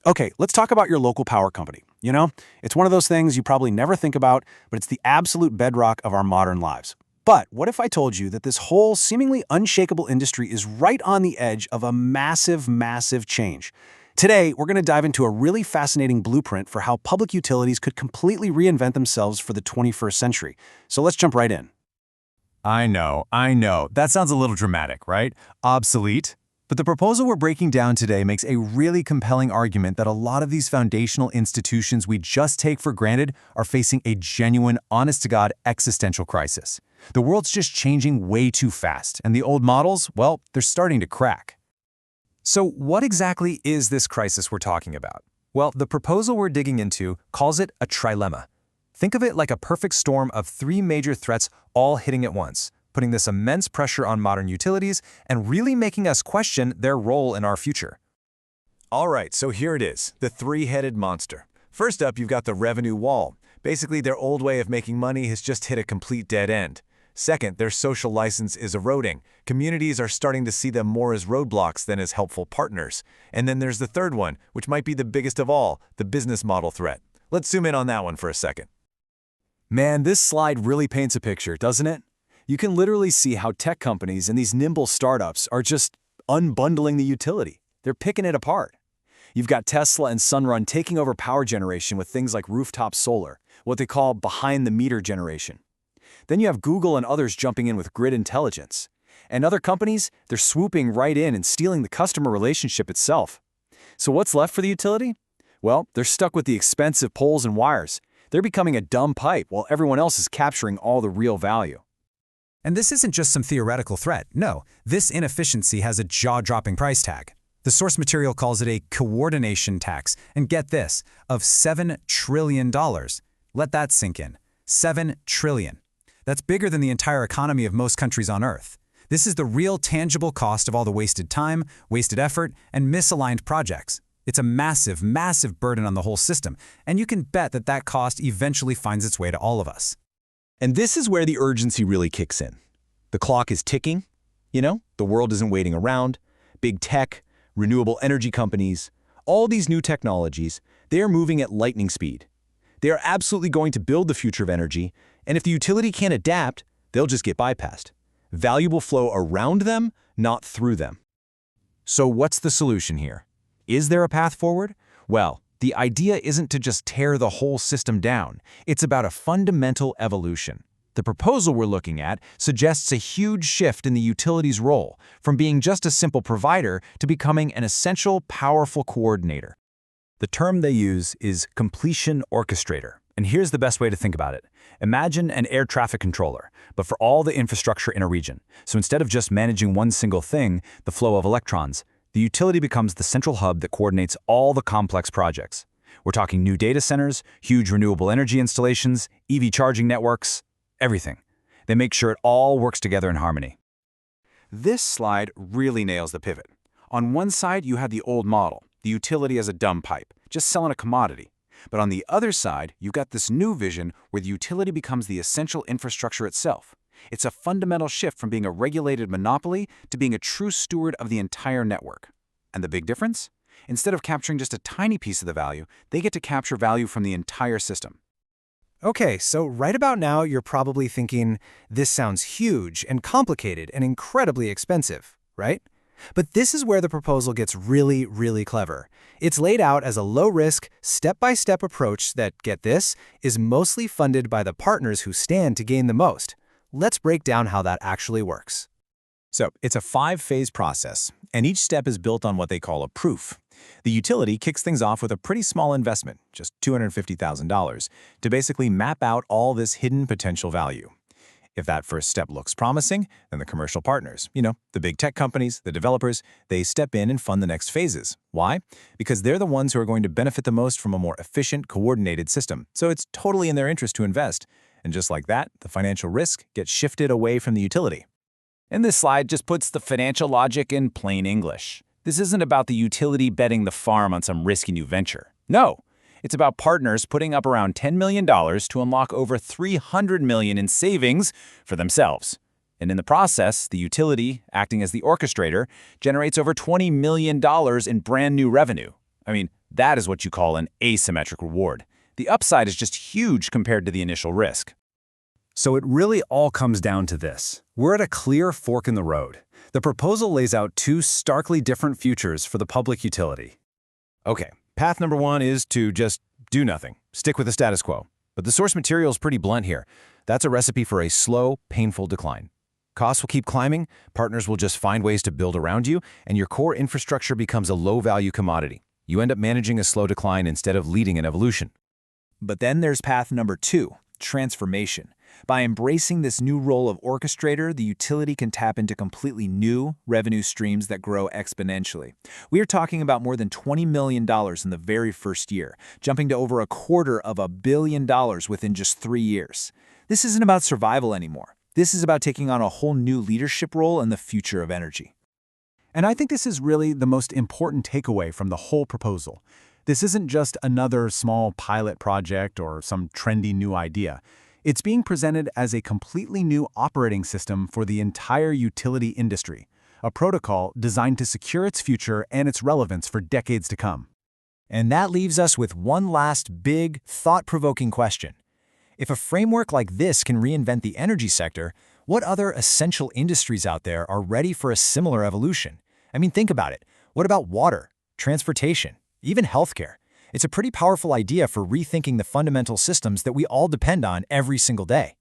Okay, let's talk about your local power company. It's one of those things you probably never think about, but it's the absolute bedrock of our modern lives. But what if I told you that this whole seemingly unshakable industry is right on the edge of a massive, massive change? Today, we're going to dive into a really fascinating blueprint for how public utilities could completely reinvent themselves for the 21st century. So let's jump right in. I know. That sounds a little dramatic, right? Obsolete? But the proposal we're breaking down today makes a really compelling argument that a lot of these foundational institutions we just take for granted are facing a genuine, honest-to-God existential crisis. The world's just changing way too fast, and the old models, well, they're starting to crack. So what exactly is this crisis we're talking about? Well, the proposal we're digging into calls it a trilemma. Think of it like a perfect storm of three major threats all hitting at once, putting this immense pressure on modern utilities and really making us question their role in our future. All right, so here it is, the three-headed monster. First up, you've got the revenue wall. Basically, their old way of making money has just hit a complete dead end. Second, their social license is eroding. Communities are starting to see them more as roadblocks than as helpful partners. And then there's the third one, which might be the biggest of all, the business model threat. Let's zoom in on that one for a second. Man, this slide really paints a picture, doesn't it? You can literally see how tech companies and these nimble startups are just unbundling the utility. They're picking it apart. You've got Tesla and Sunrun taking over power generation with things like rooftop solar, what they call behind-the-meter generation. Then you have Google and others jumping in with grid intelligence. And other companies, they're swooping right in and stealing the customer relationship itself. So what's left for the utility? Well, they're stuck with the expensive poles and wires. They're becoming a dumb pipe while everyone else is capturing all the real value. And this isn't just some theoretical threat. No, this inefficiency has a jaw-dropping price tag. The source material calls it a coordination tax, and get this, of $7 trillion. Let that sink in. $7 trillion. That's bigger than the entire economy of most countries on Earth. This is the real tangible cost of all the wasted time, wasted effort, and misaligned projects. It's a massive, massive burden on the whole system, and you can bet that that cost eventually finds its way to all of us. And this is where the urgency really kicks in. The clock is ticking. The world isn't waiting around. Big tech, renewable energy companies, all these new technologies, they are moving at lightning speed. They are absolutely going to build the future of energy, and if the utility can't adapt, they'll just get bypassed. Value will flow around them, not through them. So what's the solution here? Is there a path forward? Well, the idea isn't to just tear the whole system down. It's about a fundamental evolution. The proposal we're looking at suggests a huge shift in the utility's role, from being just a simple provider to becoming an essential, powerful coordinator. The term they use is Completion Orchestrator. And here's the best way to think about it. Imagine an air traffic controller, but for all the infrastructure in a region. So instead of just managing one single thing, the flow of electrons, the utility becomes the central hub that coordinates all the complex projects. We're talking new data centers, huge renewable energy installations, EV charging networks, everything. They make sure it all works together in harmony. This slide really nails the pivot. On one side, you had the old model, the utility as a dumb pipe, just selling a commodity. But on the other side, you've got this new vision where the utility becomes the essential infrastructure itself. It's a fundamental shift from being a regulated monopoly to being a true steward of the entire network. And the big difference? Instead of capturing just a tiny piece of the value, they get to capture value from the entire system. Okay, so right about now, you're probably thinking, this sounds huge and complicated and incredibly expensive, right? But this is where the proposal gets really, really clever. It's laid out as a low-risk, step-by-step approach that, get this, is mostly funded by the partners who stand to gain the most. Let's break down how that actually works. So it's a 5-phase process, and each step is built on what they call a proof. The utility kicks things off with a pretty small investment, just $250,000, to basically map out all this hidden potential value. If that first step looks promising, then the commercial partners, the big tech companies, the developers, they step in and fund the next phases. Why? Because they're the ones who are going to benefit the most from a more efficient, coordinated system. So it's totally in their interest to invest. And just like that, the financial risk gets shifted away from the utility. And this slide just puts the financial logic in plain English. This isn't about the utility betting the farm on some risky new venture. No, it's about partners putting up around $10 million to unlock over $300 million in savings for themselves. And in the process, the utility, acting as the orchestrator, generates over $20 million in brand new revenue. I mean, That is what you call an asymmetric reward. The upside is just huge compared to the initial risk. So it really all comes down to this. We're at a clear fork in the road. The proposal lays out two starkly different futures for the public utility. Okay, path number one is to just do nothing, stick with the status quo. But the source material is pretty blunt here. That's a recipe for a slow, painful decline. Costs will keep climbing, partners will just find ways to build around you, and your core infrastructure becomes a low-value commodity. You end up managing a slow decline instead of leading an evolution. But then there's path number two, transformation. By embracing this new role of orchestrator, the utility can tap into completely new revenue streams that grow exponentially. We are talking about more than $20 million in the very first year, jumping to over $250 million within just 3 years. This isn't about survival anymore. This is about taking on a whole new leadership role in the future of energy. And I think this is really the most important takeaway from the whole proposal. This isn't just another small pilot project or some trendy new idea. It's being presented as a completely new operating system for the entire utility industry, a protocol designed to secure its future and its relevance for decades to come. And that leaves us with one last big, thought-provoking question. If a framework like this can reinvent the energy sector, what other essential industries out there are ready for a similar evolution? I mean, think about it. What about water, transportation, even healthcare? It's a pretty powerful idea for rethinking the fundamental systems that we all depend on every single day.